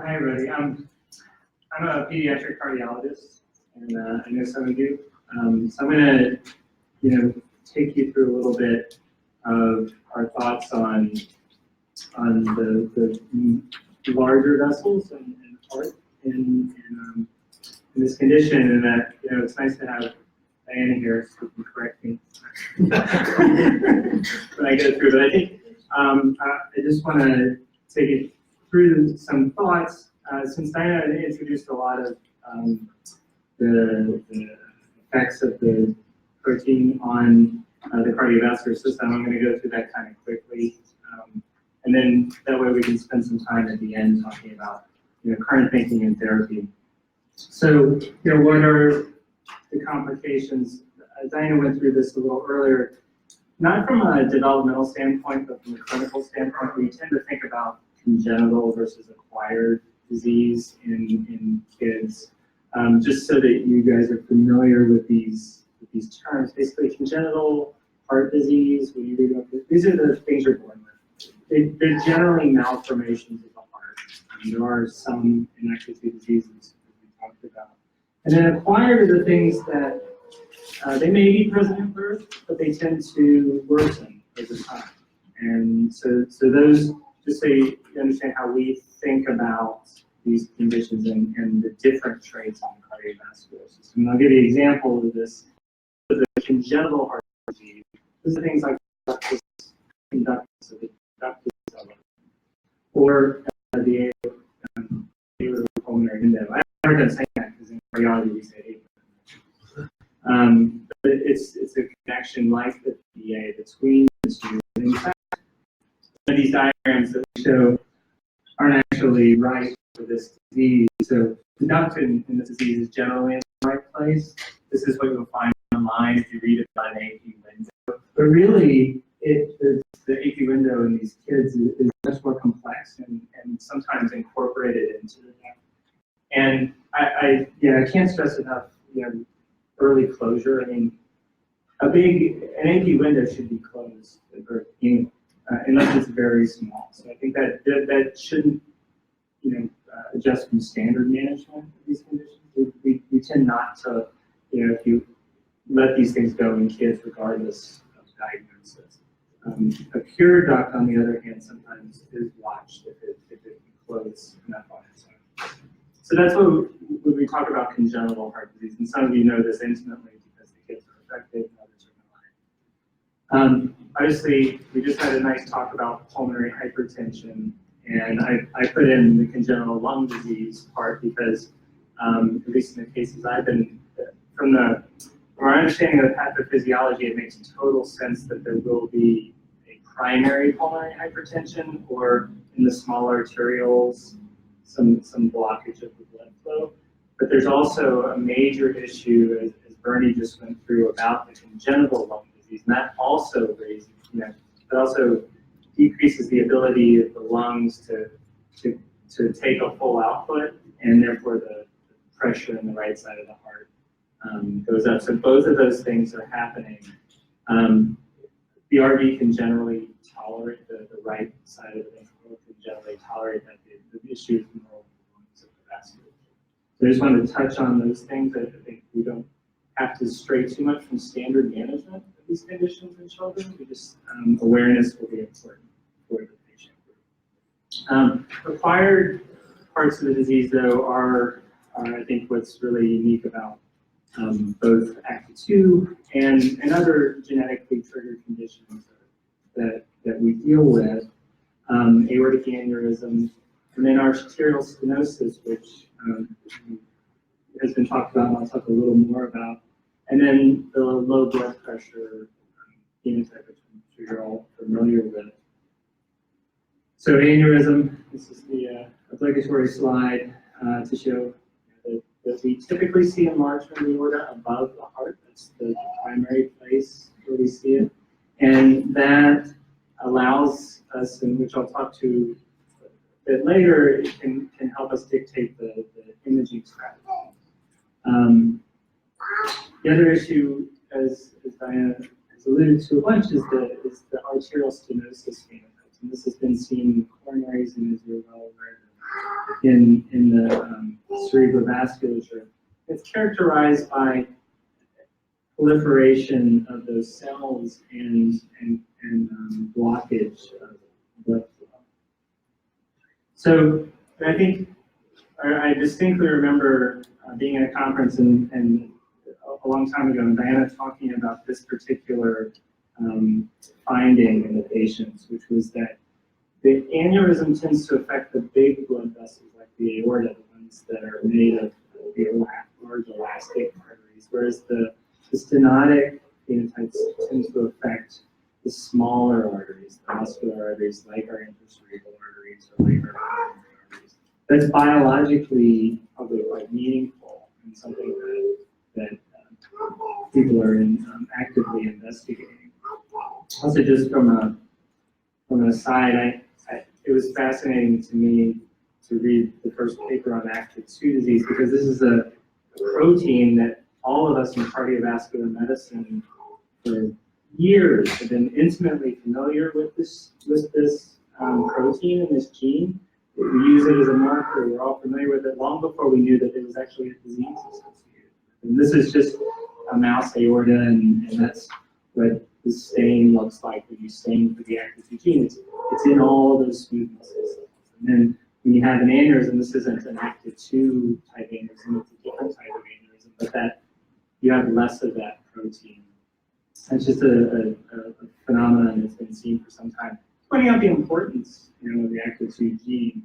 Hi, everybody. I'm a pediatric cardiologist, and I know some of you. So I'm going to, take you through a little bit of our thoughts on the larger vessels and heart in this condition, and that it's nice to have Diana here so she can correct me when I go through. But I think I just want to take it through some thoughts. Since Diana introduced a lot of the effects of the protein on the cardiovascular system, I'm going to go through that kind of quickly. And then that way we can spend some time at the end talking about current thinking and therapy. So, what are the complications? Diana went through this a little earlier. Not from a developmental standpoint, but from a clinical standpoint, we tend to think about congenital versus acquired disease in kids. Just so that you guys are familiar with these terms, basically congenital heart disease, when you read about this, these are the things you're born with. They're generally malformations of the heart. There are some inactive diseases that we talked about. And then acquired are the things that they may be present at birth, but they tend to worsen over time. And so those, just so you understand how we think about these conditions and the different traits on the cardiovascular system. And I'll give you an example of this. The congenital heart disease, these are things like conductance of the ductus, or the aortic pulmonary window. I never done saying that because in cardiology we say aortic. But it's a connection like the PA between the two. In fact, these diagrams that we show aren't actually right for this disease. So conductance in this disease is generally in the right place. This is what you'll find online if you read about an AP window. But really, the AP window in these kids is much more complex and sometimes incorporated into the neck. And I can't stress enough, early closure. I mean, an AP window should be closed at birth, unless it's very small. So I think that shouldn't, adjust from standard management of these conditions. We tend not to, if you let these things go in kids regardless of diagnosis. A pure duct, on the other hand, sometimes is watched if it can close enough on its own. So that's what when we talk about congenital heart disease, and some of you know this intimately because the kids are affected and others are not. Obviously, we just had a nice talk about pulmonary hypertension, and I put in the congenital lung disease part because, at least in the cases I've been, from our understanding of the pathophysiology, it makes total sense that there will be a primary pulmonary hypertension, or in the small arterioles, some blockage of the blood flow. But there's also a major issue, as Bernie just went through, about the congenital lung disease, and that also raises, that also decreases the ability of the lungs to take a full output, and therefore the pressure in the right side of the heart goes up. So both of those things are happening. The RV can generally tolerate, the right side of the ventricle can generally tolerate that. The issue is more with the lungs of the vascular. So I just wanted to touch on those things. I think we don't have to stray too much from standard management of these conditions in children. We just, awareness will be important for the patient group. Acquired parts of the disease, though, are I think what's really unique about both ACT2 and other genetically triggered conditions that we deal with, aortic aneurysm, and then arterial stenosis, which has been talked about, and I'll talk a little more about, and then the low blood pressure phenotype, which I'm sure you're all familiar with. So aneurysm, this is the obligatory slide to show that we typically see enlargement of the aorta above the heart. That's the primary place where we see it. And that allows us, and which I'll talk to a bit later, it can help us dictate the imaging strategy. The other issue, as Diana has alluded to a bunch, is the arterial stenosis phenotypes. And this has been seen in coronaries, and as you're well aware, in the cerebral vasculature. It's characterized by proliferation of those cells and blockage of blood flow. So I think I distinctly remember being at a conference and a long time ago, and Diana talking about this particular finding in the patients, which was that the aneurysm tends to affect the big blood vessels like the aorta, the ones that are made of the large elastic arteries, whereas the stenotic phenotypes tend to affect the smaller arteries, the muscular arteries like our intercerebral arteries or like our coronary arteries. That's biologically probably quite meaningful and something that people are actively investigating. Also, just from an aside, it was fascinating to me to read the first paper on active 2 disease because this is a protein that all of us in cardiovascular medicine for years have been intimately familiar with this protein and this gene. We use it as a marker. We're all familiar with it long before we knew that it was actually a disease associated. And this is just a mouse aorta, and that's what the stain looks like when you stain for the active 2 gene. It's in all of those smooth muscle cells. And then when you have an aneurysm, this isn't an active 2 type aneurysm, it's a different type of aneurysm, but that you have less of that protein. It's just a phenomenon that's been seen for some time, pointing out the importance, of the active 2 gene,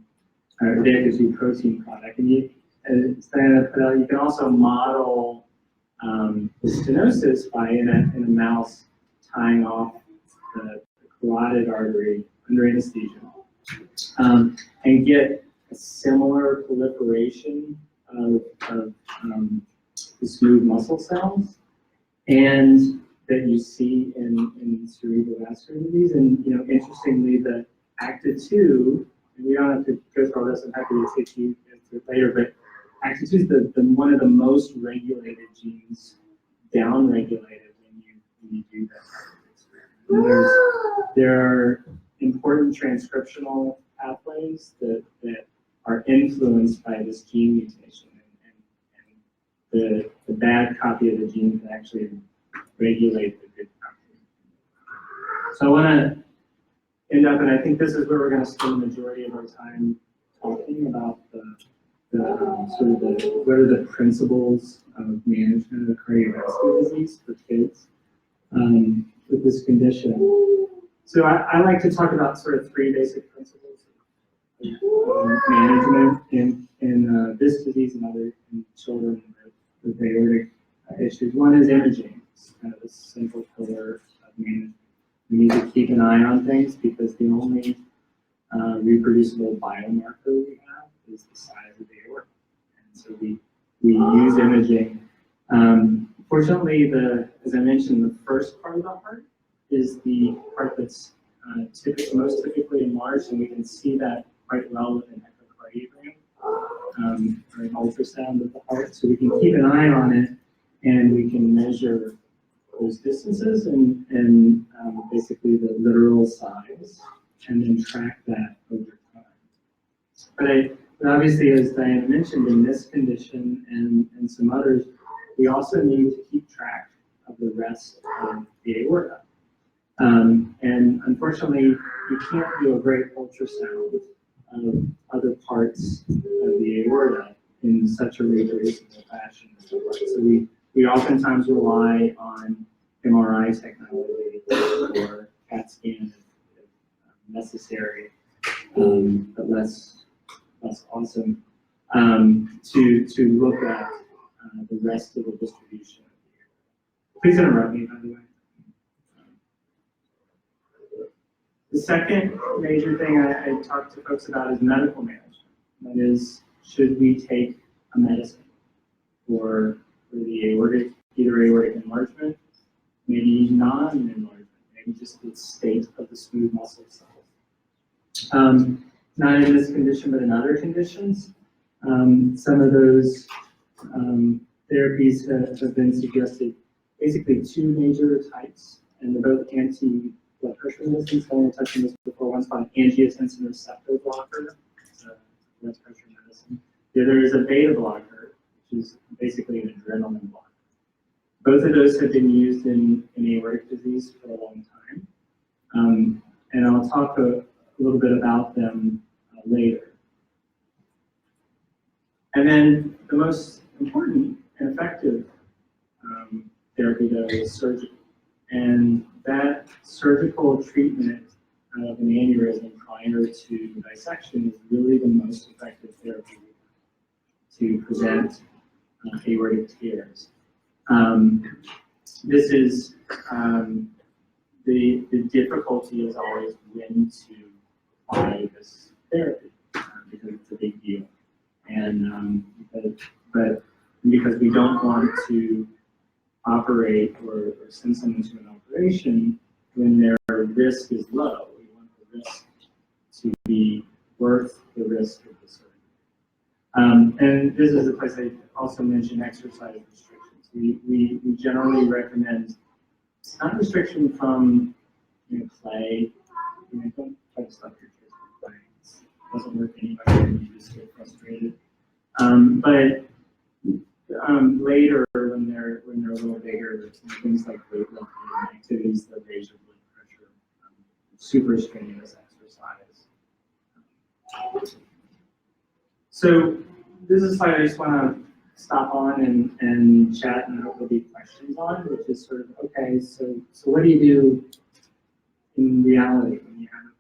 or the active 2 protein product. And you can also model the stenosis by in a mouse tying off the carotid artery under anesthesia, and get a similar proliferation of the smooth muscle cells, and that you see in cerebral vascular disease. And interestingly, the active 2, and we don't have to go through all this. I'm happy to take you into it later, but active 2 is one of the most regulated genes, down-regulated when you do that. There are important transcriptional pathways that are influenced by this gene mutation, and the bad copy of the gene can actually regulate the good copy. So I want to end up, and I think this is where we're going to spend the majority of our time talking about what are the principles of management of cardiovascular disease for kids with this condition. So I like to talk about sort of 3 basic principles of management in this disease and other in children with aortic issues. One is imaging. It's kind of a central pillar of management. We need to keep an eye on things because the only reproducible biomarker we have is the size of the aorta. And so we use imaging. Fortunately, as I mentioned, the first part of the heart is the part that's most typically enlarged, and we can see that quite well with an echocardiogram or an ultrasound of the heart. So we can keep an eye on it, and we can measure those distances and basically the literal size, and then track that over time. But obviously, as Diana mentioned, in this condition and some others, we also need to keep track of the rest of the aorta. And unfortunately, you can't do a great ultrasound of other parts of the aorta in such a reproducible fashion. So we oftentimes rely on MRI technology or CAT scan if necessary, but less awesome, to look at the rest of the distribution of the aorta. Please interrupt me, by the way. The second major thing I talk to folks about is medical management. That is, should we take a medicine for the aortic, either aortic enlargement, maybe non-enlargement, maybe just the state of the smooth muscle cells. Not in this condition, but in other conditions. Some of those therapies have been suggested, basically 2 major types, and they're both anti-blood pressure medicines. I want to touch on this before. One's called an angiotensin receptor blocker. It's a blood pressure medicine. The other is a beta blocker, which is basically an adrenaline blocker. Both of those have been used in aortic disease for a long time. And I'll talk a little bit about them later. And then the most important and effective therapy, though, is surgery. And that surgical treatment of an aneurysm prior to dissection is really the most effective therapy to prevent aortic tears. This is the difficulty is always when to apply this therapy because it's a big deal, and because we don't want to operate or send someone to an operation when their risk is low. We want the risk to be worth the risk of the surgery. And this is a place I also mentioned exercise restrictions. We generally recommend not restriction from play. Don't try to stop your kids from playing. It doesn't work anyway, and you just get frustrated. But later, when they're a little bigger, things like weightlifting activities that raise your blood pressure, super strenuous exercise. So this is a slide I just want to stop on and chat, and hope there'll be questions on, which is sort of, okay, so what do you do in reality when you have a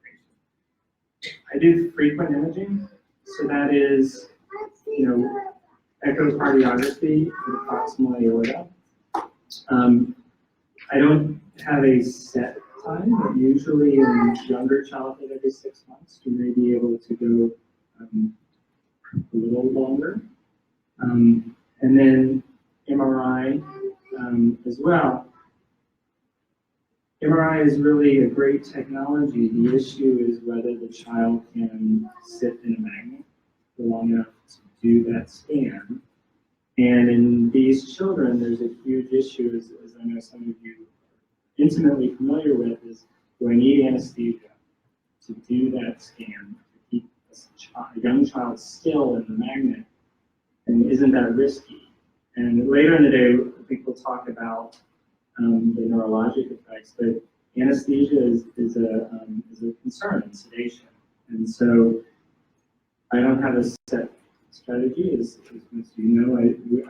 patient? I do frequent imaging, so that is, echocardiography with a proximal aorta. I don't have a set time, but usually in younger childhood, every 6 months, you may be able to go a little longer. And then MRI as well. MRI is really a great technology. The issue is whether the child can sit in a magnet for long enough to do that scan. And in these children, there's a huge issue, as I know some of you are intimately familiar with, is do I need anesthesia to do that scan, to keep a young child still in the magnet? And isn't that risky? And later in the day, I think we'll talk about the neurologic effects, but anesthesia is a concern in sedation. And so I don't have a set strategy, as most of you know.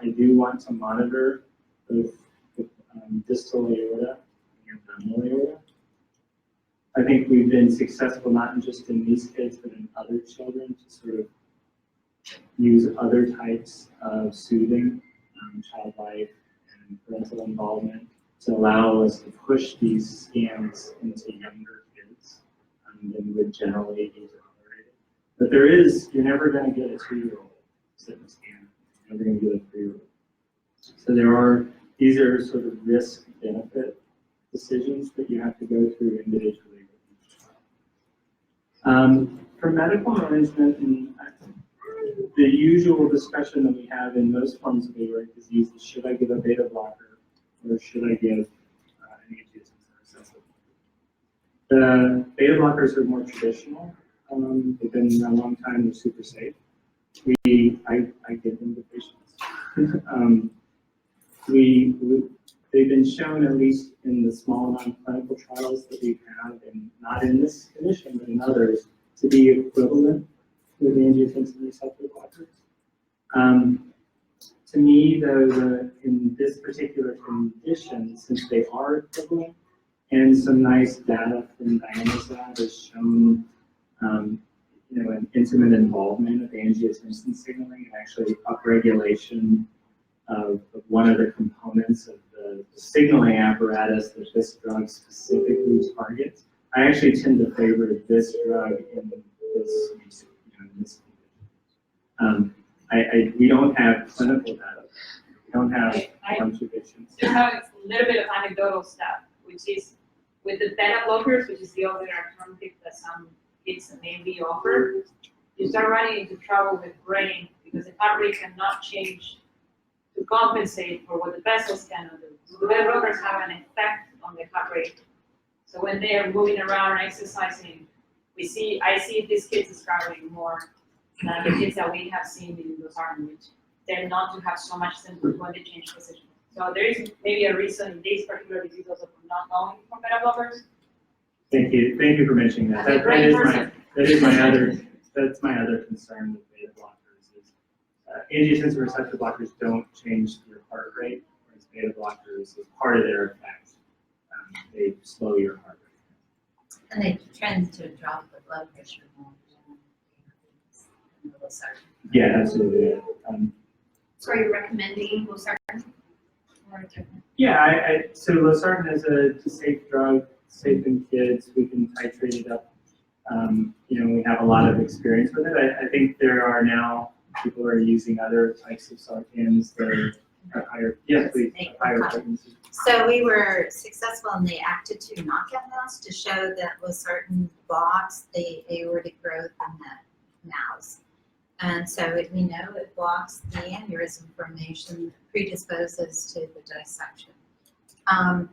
I do want to monitor both the distal aorta and abdominal aorta. I think we've been successful not just in these kids, but in other children to sort of use other types of soothing, child life, and parental involvement to allow us to push these scans into younger kids than would generally be tolerated. But you're never going to get a 2-year-old sit in a scan. You're never going to get a 3-year-old. So these are sort of risk-benefit decisions that you have to go through individually with each child. For medical management, and the usual discussion that we have in most forms of aortic disease is, should I give a beta blocker or should I give an angiotensin receptor? The beta blockers are more traditional. They've been a long time, they're super safe. I give them to patients. They've been shown, at least in the small amount of clinical trials that we have, and not in this condition, but in others, to be equivalent with angiotensin receptor blockers. To me, though, in this particular condition, since they are equivalent, and some nice data from Diana's lab has shown an intimate involvement of angiotensin signaling and actually upregulation of one of the components of the signaling apparatus that this drug specifically targets. I actually tend to favor this drug in this condition. We don't have clinical data. We don't have observations. Just have a little bit of anecdotal stuff, which is with the beta blockers, which is the other alternative that some kids may be offered, you start running into trouble with brain because the heart rate cannot change to compensate for what the vessels cannot do. So the beta blockers have an effect on the heart rate. So when they are moving around and exercising, I see these kids struggling more than the kids that we have seen in those arms, which tend not to have so much symptoms when they change position. So there is maybe a reason in this particular disease also for not going for beta blockers. Thank you for mentioning that. As a great person. That's my other concern with beta blockers is angiotensin receptor blockers don't change your heart rate, whereas beta blockers, as part of their effect, they slow your heart rate. And they trend to drop the blood pressure more than losartan. Yeah, absolutely. So are you recommending losartan or different? Yeah, so losartan is a safe drug, safe in kids. We can titrate it up. We have a lot of experience with it. I think there are now people who are using other types of sartans that are higher, higher potency. So we were successful in the ACTA2 knockout mouse to show that losartan blocks the aortic growth in the mouse. And so we know it blocks the aneurysm formation, predisposes to the dissection.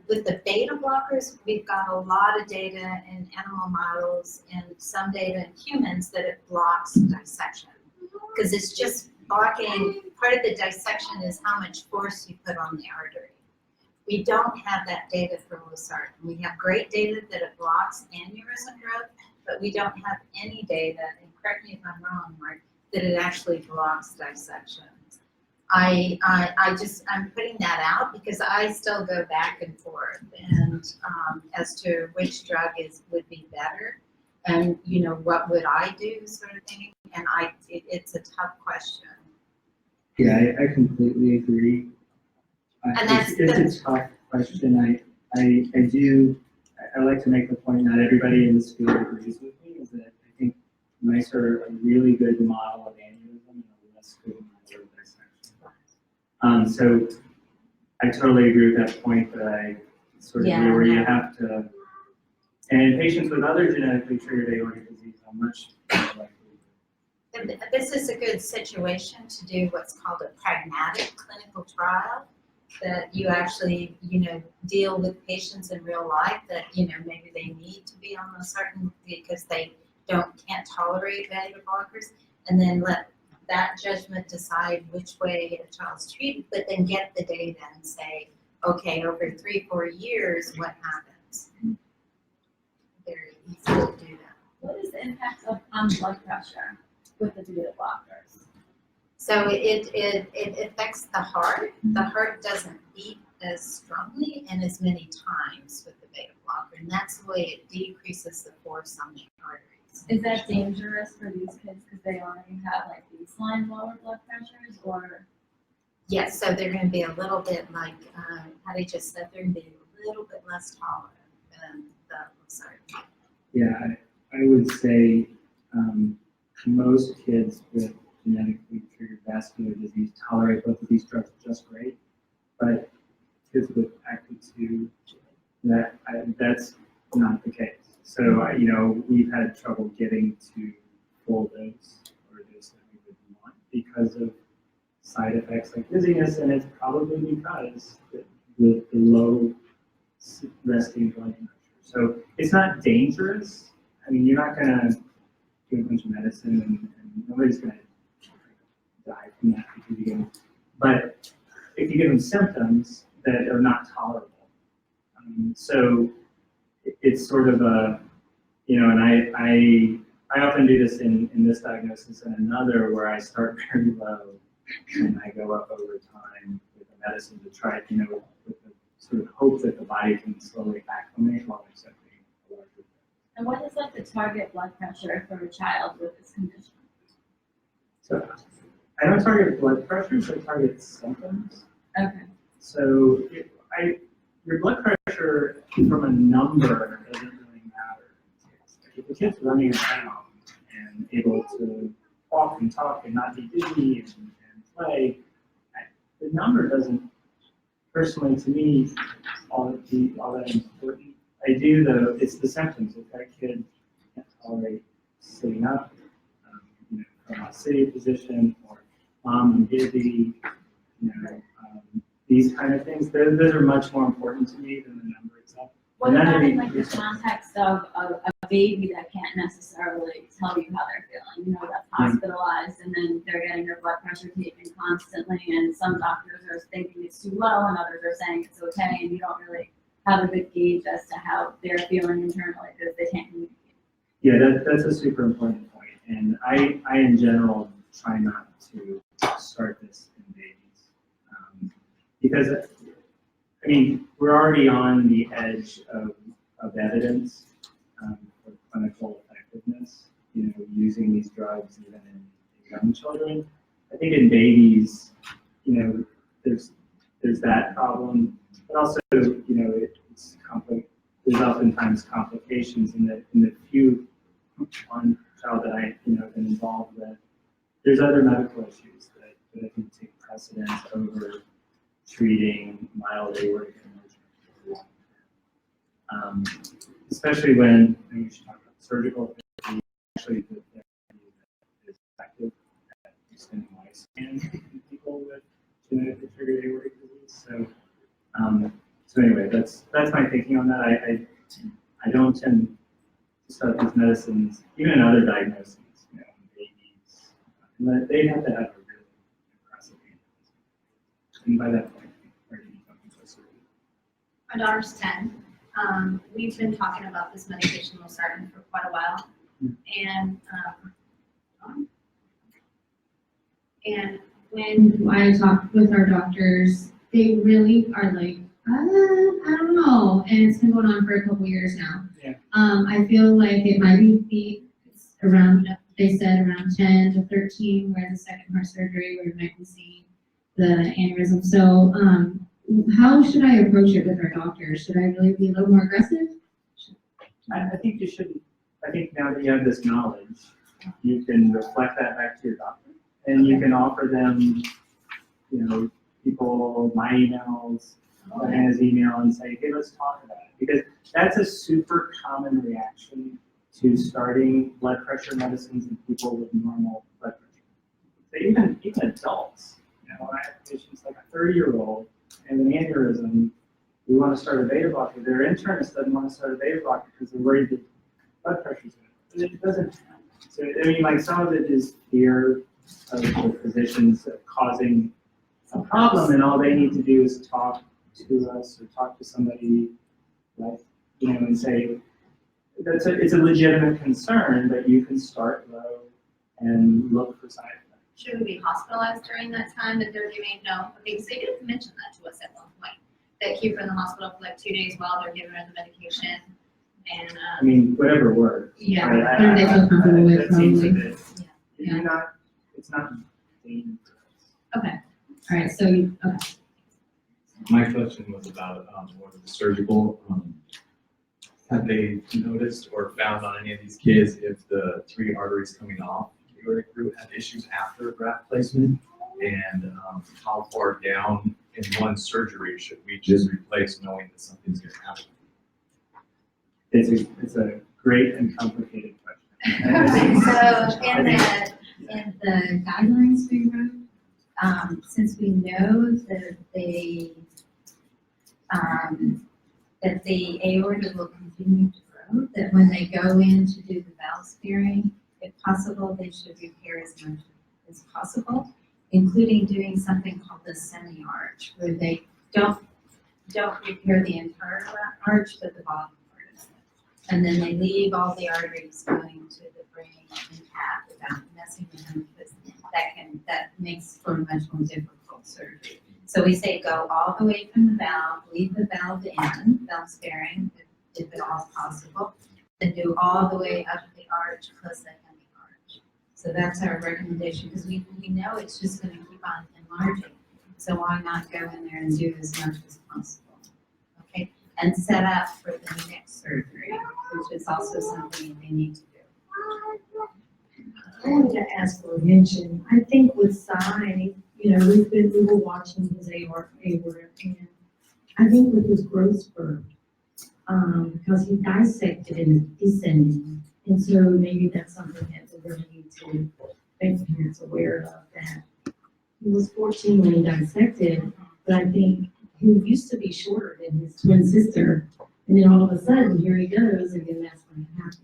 With the beta blockers, we've got a lot of data in animal models and some data in humans that it blocks dissection. Because it's just blocking, part of the dissection is how much force you put on the artery. We don't have that data for losartan. We have great data that it blocks aneurysm growth, but we don't have any data, and correct me if I'm wrong, Mark, that it actually blocks dissection. I'm putting that out because I still go back and forth and as to which drug would be better and what would I do sort of thing, and it's a tough question. Yeah, I completely agree. And It's a tough question. I like to make the point not everybody in this field agrees with me, is that I think mice are a really good model of aneurysm and a less good model of dissection. So I totally agree with that point, but I sort of agree where you have to, and in patients with other genetically triggered aortic disease, I'm much more likely. This is a good situation to do what's called a pragmatic clinical trial, that you actually, deal with patients in real life that, maybe they need to be on losartan because they can't tolerate beta blockers, and then let that judgment decide which way a child's treated, but then get the data and say, okay, over 3-4 years, what happens? Very easy to do that. What is the impact on blood pressure with the beta blockers? So it affects the heart. The heart doesn't beat as strongly and as many times with the beta blocker, and that's the way it decreases the force on the arteries. Is that dangerous for these kids because they already have like baseline lower blood pressures, or? Yes, so they're going to be a little bit like Patty just said, they're going to be a little bit less tolerant than the losartan. Yeah, I would say most kids with genetically triggered vascular disease tolerate both of these drugs just great, but kids with ACTA2, that's not the case. So, we've had trouble getting to full dose or a dose that we would want because of side effects like dizziness, and it's probably because the low resting blood pressure. So it's not dangerous. I mean, you're not going to do a bunch of medicine and nobody's going to die from that because you give them. But if you give them symptoms that are not tolerable, so it's sort of a, and I often do this in this diagnosis and another where I start very low and I go up over time with the medicine to try, with the sort of hope that the body can slowly acclimate while accepting a larger dose. And what is like the target blood pressure for a child with this condition? So I don't target blood pressure, so I target symptoms. Okay. So your blood pressure from a number doesn't really matter. If the kid's running around and able to walk and talk and not be dizzy and play, the number doesn't, personally to me, all that important. I do though, it's the symptoms. If that kid can't tolerate sitting up, from a sitting position, or mom and dizzy, these kind of things, those are much more important to me than the number itself. What about in like the context of a baby that can't necessarily tell you how they're feeling, that's hospitalized pressure taken constantly, and some doctors are thinking it's too low, and others are saying it's okay, and you don't really have a good gauge as to how they're feeling internally because they can't communicate. Yeah, that's a super important point. And I in general try not to start this in babies. Because, I mean, we're already on the edge of evidence for clinical effectiveness, using these drugs even in young children. I think in babies, there's that problem, but also, it's there's oftentimes complications in the one child that I, have been involved with. There's other medical issues that I think take precedence over treating mild aortic hemorrhage. Especially when we should talk about surgical therapy, actually the therapy that is effective at extending lifespan in people with genetically triggered aortic disease. So anyway, that's my thinking on that. I don't tend to start these medicines, even in other diagnoses, in babies, and they have to have a really impressive aneurysm. And by that point, they're going to become closer. My daughter's 10. We've been talking about this medication losartan for quite a while, and when I talk with our doctors, they really are like, I don't know, and it's been going on for a couple years now. Yeah. I feel like it might be around, they said around 10 to 13, where the second heart surgery, where we might be seeing the aneurysm. So, how should I approach it with our doctors? Should I really be a little more aggressive? I think you shouldn't. I think now that you have this knowledge, you can reflect that back to your doctor, and you can offer them, people, my emails, Diana's email, and say, hey, let's talk about it. Because that's a super common reaction to starting blood pressure medicines in people with normal blood pressure. So even adults, I have patients like a 30-year-old and an aneurysm, we want to start a beta blocker. Their internist doesn't want to start a beta blocker because they're worried that blood pressure's going to. It doesn't happen. So, I mean, some of it is fear of the physicians causing a problem, and all they need to do is talk to us or talk to somebody, and say, it's a legitimate concern, but you can start low and look for side effects. Should we be hospitalized during that time that they're giving? No, because they did mention that to us at one point. That keep her in the hospital for like 2 days while they're giving her the medication. And I mean, whatever works. Yeah, Right? they feel comfortable with that seems a probably. bit. Yeah. It's not dangerous. Okay. All right. So okay. My question was about more of the surgical. Have they noticed or found on any of these kids if the 3 arteries coming off the aortic root had issues after graft placement? And how far down in one surgery should we just replace knowing that something's going to happen? It's a great and complicated question. So in the guidelines we wrote, since we know that the aorta will continue to grow, that when they go in to do the valve sparing, if possible, they should repair as much as possible, including doing something called the semi-arch, where they don't repair the entire arch, but the bottom part of it. And then they leave all the arteries going to the brain intact without messing with them, because that makes for a much more difficult surgery. So we say go all the way from the valve, leave the valve in, valve sparing, if at all possible, and do all the way up the arch plus the hemi-arch. So that's our recommendation, because we know it's just going to keep on enlarging. So why not go in there and do as much as possible? Okay, and set up for the next surgery, which is also something they need to do. I wanted to ask for a mention. I think with Cy, we were watching his aorta, and I think with his growth spurt, because he dissected in descending, and so maybe that's something that we're going to need to make parents aware of, that he was 14 when he dissected, but I think he used to be shorter than his twin sister, and then all of a sudden, here he goes, and then that's when it happens.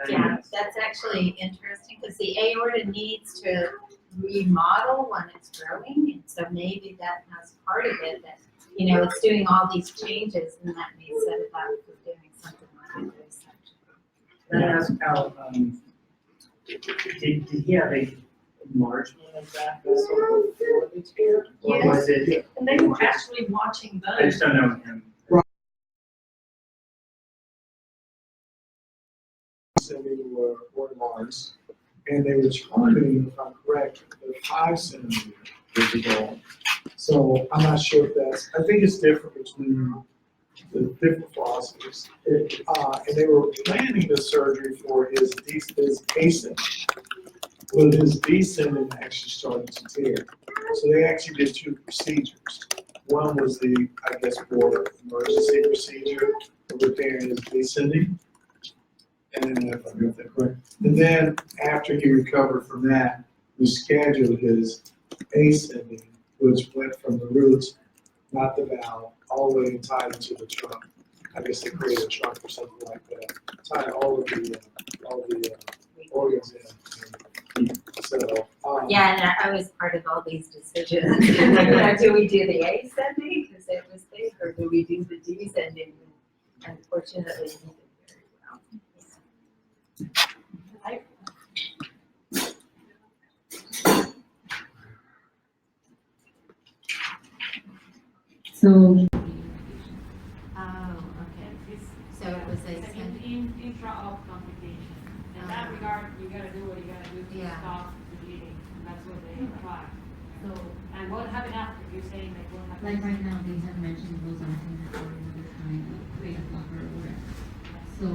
Yeah, that's actually interesting, because the aorta needs to remodel when it's growing, and so maybe that has part of it, that, you know, it's doing all these changes, and that may set it up for doing something like this. Can I ask how, did he have a enlargement of that vessel before the tear? Or was it? And they were actually watching I those. just don't know him. Centimeter were enlarged, and they were targeting, if I'm correct, the 5 centimeter was the goal. So I'm not sure if that's, I think it's different between the different philosophies. And they were planning the surgery for his ascending, but his descending actually started to tear. So they actually did 2 procedures. One was the, I guess, for emergency procedure of repairing his descending. And if I got that correct. And then after he recovered from that, we scheduled his ascending, which went from the roots, not the valve, all the way and tied into the trunk. I guess they created a trunk or something like that. Tied all the organs in. So, Yeah, and I was part of all these decisions. You know, do we do the ascending because it was big, or do we do the descending? And unfortunately, we did very well. So, Oh, okay. So it was It's a an intra-op complication. In that regard, you gotta do what you gotta do to Yeah. stop the bleeding, and that's what they try. So, and what happened after, you're saying like what happened? Like right now, they have mentioned Rosatin or another kind of beta blocker or whatever. So,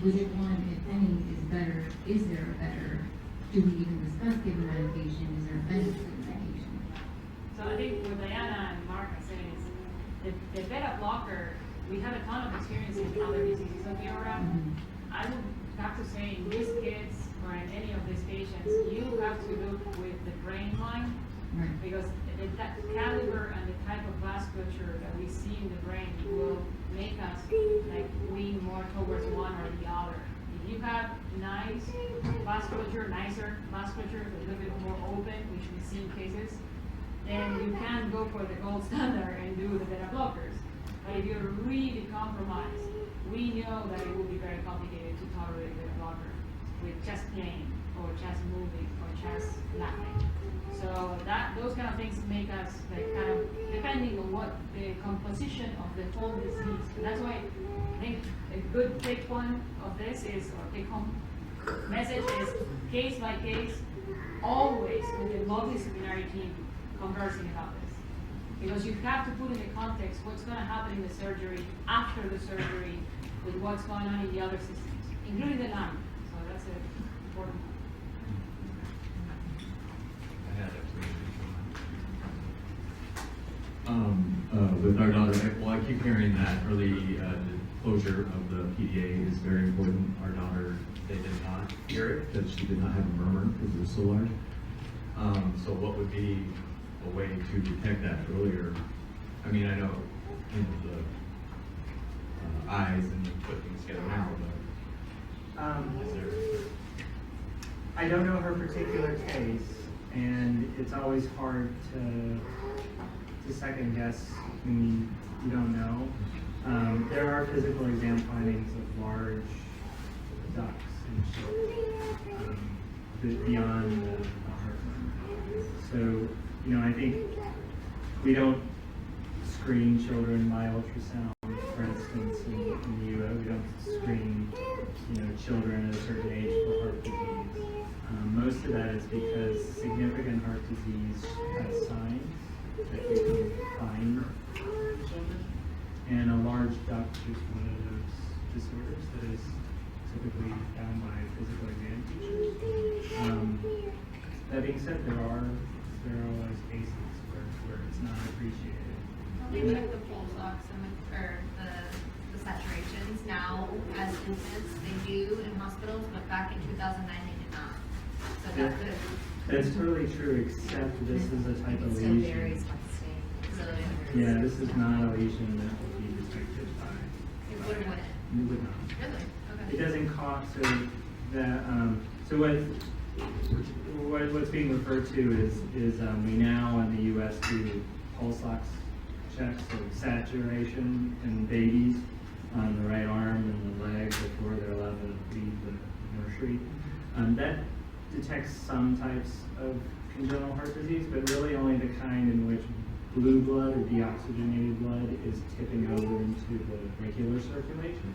which one, if any, is better? Is there a better? Do we even discuss giving medication? Is there a benefit to the medication? So I think what Diana and Mark are saying is, the beta blocker, we have a ton of experience in other diseases that we are around. I would have to say, in these kids or in any of these patients, you have to look with the brain line, Right. because the caliber and the type of vasculature that we see in the brain will make us like lean more towards one or the other. If you have nice vasculature, nicer vasculature, a little bit more open, which we see in cases, then you can go for the gold standard and do the beta blockers. But if you're really compromised, we know that it will be very complicated to tolerate beta blocker with chest pain or chest moving or chest laughing. So those kind of things make us like kind of depending on what the composition of the whole disease. And that's why I think a good take one of this is, or take home message is, case by case, always with the multidisciplinary team conversing about this. Because you have to put in the context what's going to happen in the surgery, after the surgery, with what's going on in the other systems, including the lung. So that's an important one. I had with our daughter, well, I keep hearing that early closure of the PDA is very important. Our daughter, they did not hear it because she did not have a murmur because it was so large. So what would be a way to detect that earlier? I mean, I know, you know, the eyes and put things together now, but is there? I don't know her particular case, and it's always hard to second guess when you don't know. There are physical exam findings of large ducts and shit, beyond the heart. So, you know, I think we don't screen children by ultrasound, for instance, in the UO. We don't screen, you know, children at a certain age for heart disease. Most of that is because significant heart disease has signs that we can find in children. And a large duct is one of those disorders that is typically found by physical exam teachers. That being said, there are always cases where it's not appreciated. They check the pulse oximeter, or the saturations now as infants, they do in hospitals, but back in 2009, they did not. So that's good. That's totally true, except this is a type of It still varies lesion. by state. So Yeah, this is not a lesion that will be detected by. it wouldn't, would it? You would not. Really? It Okay. doesn't cause, so that, so what what's being referred to is we now in the U.S. do pulse ox checks of saturation in babies on the right arm and the leg before they're allowed to leave the nursery. That detects some types of congenital heart disease, but really only the kind in which blue blood or deoxygenated blood is tipping over into the regular circulation.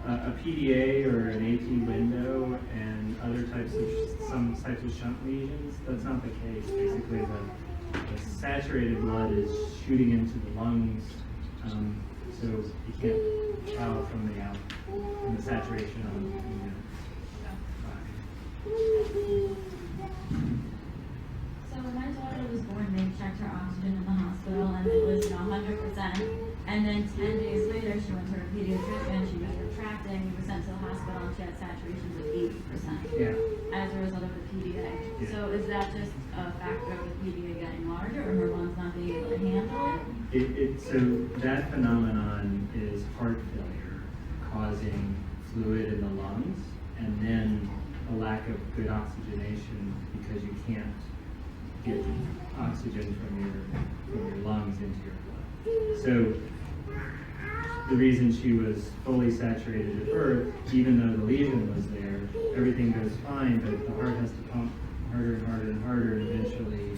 A PDA or an AP window and other types of, some types of shunt lesions, that's not the case. Basically, the saturated blood is shooting into the lungs, so you can't tell from the saturation on So when my daughter was born, they checked her oxygen in the hospital and it was 100%. And then 10 days later, she went to her pediatrician, she was retracting, we were sent to the hospital and she had saturations of 80%. Yeah. As a result of the PDA. Yeah. So is that just a factor of the PDA getting larger or her lungs not being able to handle it? So that phenomenon is heart failure causing fluid in the lungs and then a lack of good oxygenation because you can't get oxygen from your lungs into your blood. So the reason she was fully saturated at birth, even though the lesion was there, everything goes fine, but the heart has to pump harder and harder and harder, and eventually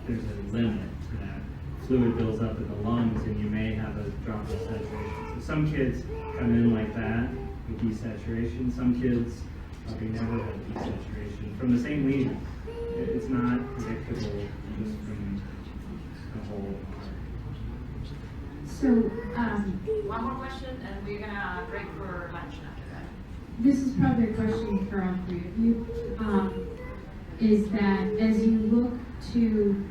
there's a limit to that. Fluid builds up in the lungs and you may have a drop of saturation. So some kids come in like that with desaturation. Some kids probably never have desaturation from the same lesion. It's not predictable just from the whole heart. So, One more question, and we're gonna break for lunch after that. this is probably a question for all three of you. Is that as you look to,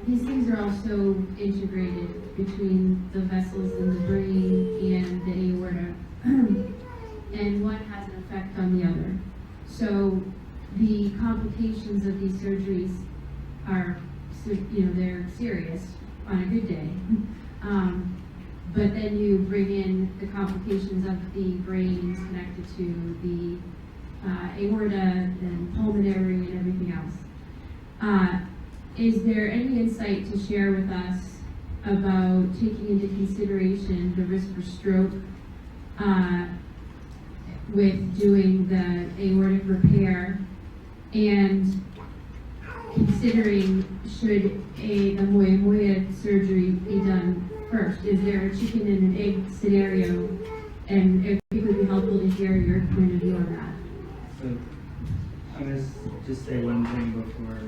these things are also integrated between the vessels in the brain and the aorta, and one has an effect on the other. So the complications of these surgeries are, they're serious on a good day. But then you bring in the complications of the brain connected to the aorta and pulmonary and everything else. Is there any insight to share with us about taking into consideration the risk for stroke with doing the aortic repair, and considering should the moya surgery be done first? Is there a chicken and an egg scenario? And it would be helpful to hear your point of view on that. So I'm going to just say one thing before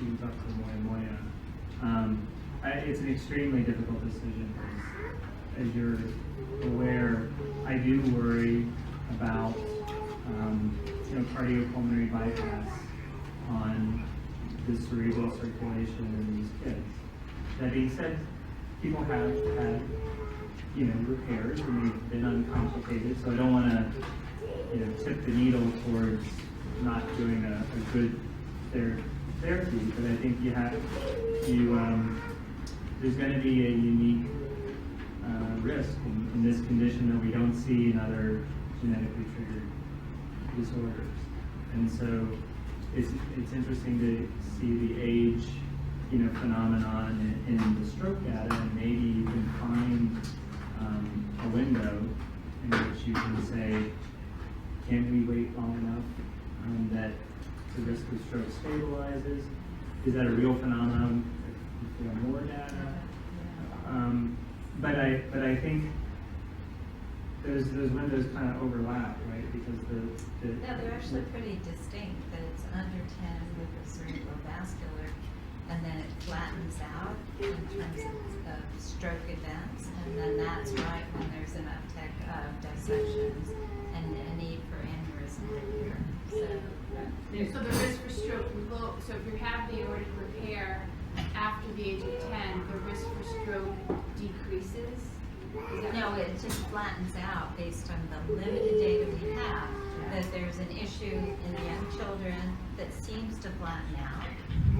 you talk to Moya. It's an extremely difficult decision. As you're aware, I do worry about cardiopulmonary bypass on the cerebral circulation in these kids. That being said, people have had repairs and they've been uncomplicated, so I don't want to tip the needle towards not doing a good therapy, but I think there's going to be a unique risk in this condition that we don't see in other genetically triggered disorders. And so it's interesting to see the age phenomenon in the stroke data, and maybe you can find a window in which you can say, can we wait long enough that the risk of stroke stabilizes? Is that a real phenomenon? If we have more data. But I think those windows kind of overlap, right? Because No, they're actually pretty distinct, that it's under 10 with the cerebrovascular, and then it flattens out in terms of stroke events, and then that's right when there's an uptick of dissections and a need for aneurysm repair. So the risk for stroke will go, so if you have the aortic repair after the age of 10, the risk for stroke decreases? No, it just flattens out based on the limited data we have, that there's an issue in young children that seems to flatten out,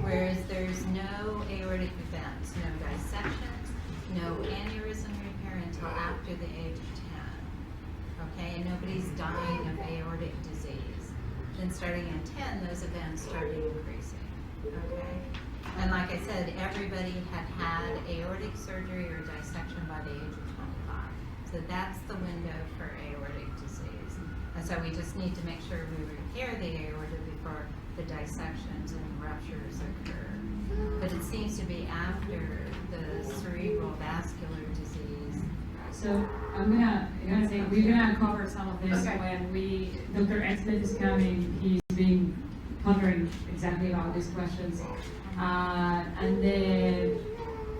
whereas there's no aortic events, no dissections, no aneurysm repair until after the age of 10. Okay, and nobody's dying of aortic disease. then starting in 10, those events started increasing, okay? And like I said, everybody had had aortic surgery or dissection by the age of 25. So that's the window for aortic disease. And so we just need to make sure we repair the aorta before the dissections and ruptures occur. But it seems to be after the cerebral vascular disease. So I'm gonna say, we're gonna cover some of this Okay. when Dr. Exlet is coming, he's been pondering exactly about these questions. And then,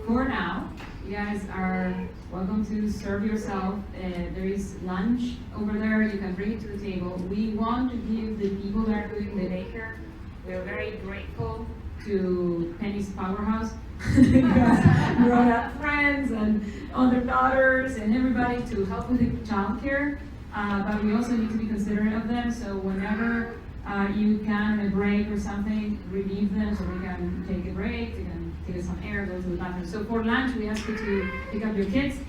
for now, you guys are welcome to serve yourself. There is lunch over there, you can bring it to the table. We want to give the people that are doing the daycare, we're very grateful to Penny's Powerhouse. Grown up friends and other daughters and everybody to help with the childcare. But we also need to be considerate of them, so whenever you can, a break or something, relieve them so they can take a break, they can take some air, go to the bathroom. So for lunch, we ask you to pick up your kids.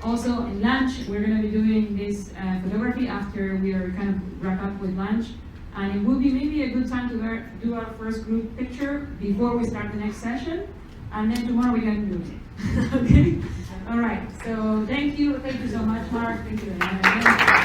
Also in lunch, we're gonna be doing this photography after we are kind of wrap up with lunch. And it will be maybe a good time to do our first group picture before we start the next session. And then tomorrow we can do it. Okay? All right. So thank you so much, Mark. Thank you.